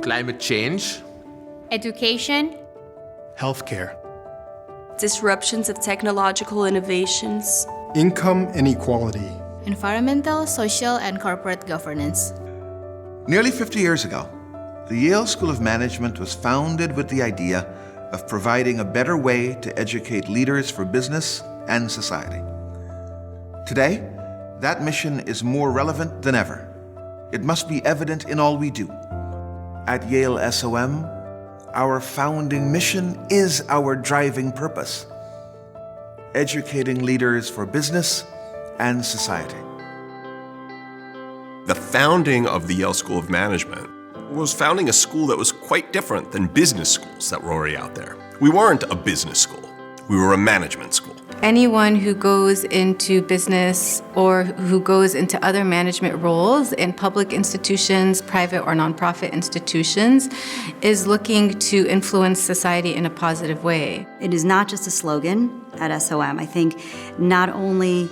climate change, education, healthcare, disruptions of technological innovations, income inequality, environmental, social, and corporate governance. Nearly 50 years ago, the Yale School of Management was founded with the idea of providing a better way to educate leaders for business and society. Today, that mission is more relevant than ever. It must be evident in all we do. At Yale SOM, our founding mission is our driving purpose: educating leaders for business and society. The founding of the Yale School of Management was founding a school that was quite different than business schools that were already out there. We weren't a business school. We were a management school. Anyone who goes into business or who goes into other management roles in public institutions, private or nonprofit institutions, is looking to influence society in a positive way. It is not just a slogan at SOM. I think not only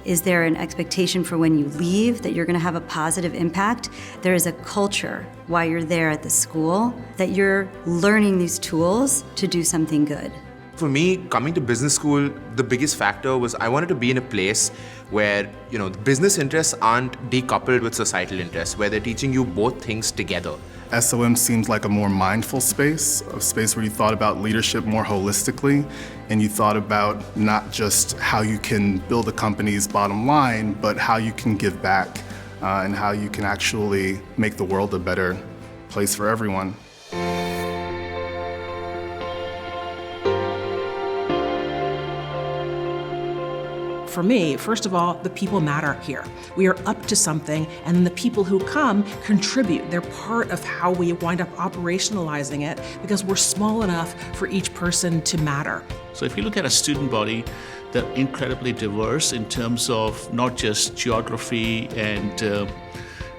is there an expectation for when you leave that you're going to have a positive impact, there is a culture while you're there at the school that you're learning these tools to do something good. For me, coming to business school, the biggest factor was I wanted to be in a place where, the business interests aren't decoupled with societal interests, where they're teaching you both things together. SOM seems like a more mindful space, a space where you thought about leadership more holistically, and you thought about not just how you can build a company's bottom line, but how you can give back and how you can actually make the world a better place for everyone. For me, first of all, the people matter here. We are up to something, and then the people who come contribute. They're part of how we wind up operationalizing it because we're small enough for each person to matter. So if you look at a student body, they're incredibly diverse in terms of not just geography and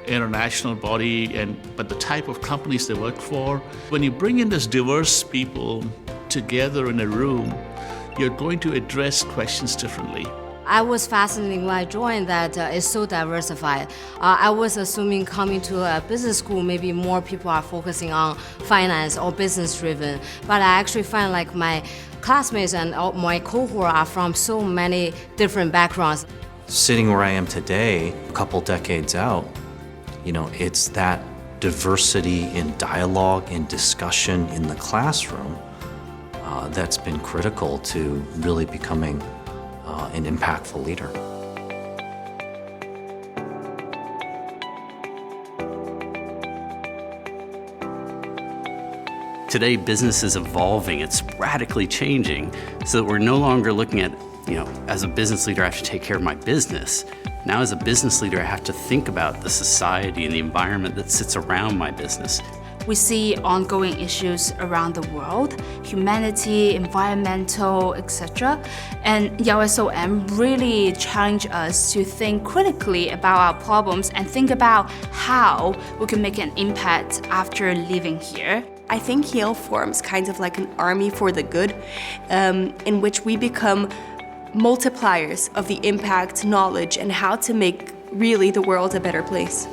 international body, but the type of companies they work for. When you bring in these diverse people together in a room, you're going to address questions differently. I was fascinated when I joined that it's so diversified. I was assuming coming to a business school, maybe more people are focusing on finance or business driven. But I actually find like my classmates and my cohort are from so many different backgrounds. Sitting where I am today, a couple decades out, it's that diversity in dialogue and discussion in the classroom that's been critical to really becoming an impactful leader. Today, business is evolving, it's radically changing, so that we're no longer looking at, as a business leader, I have to take care of my business. Now, as a business leader, I have to think about the society and the environment that sits around my business. We see ongoing issues around the world, humanity, environmental, etc. And Yale SOM really challenged us to think critically about our problems and think about how we can make an impact after leaving here. I think Yale forms kind of like an army for the good, in which we become multipliers of the impact, knowledge, and how to make really the world a better place.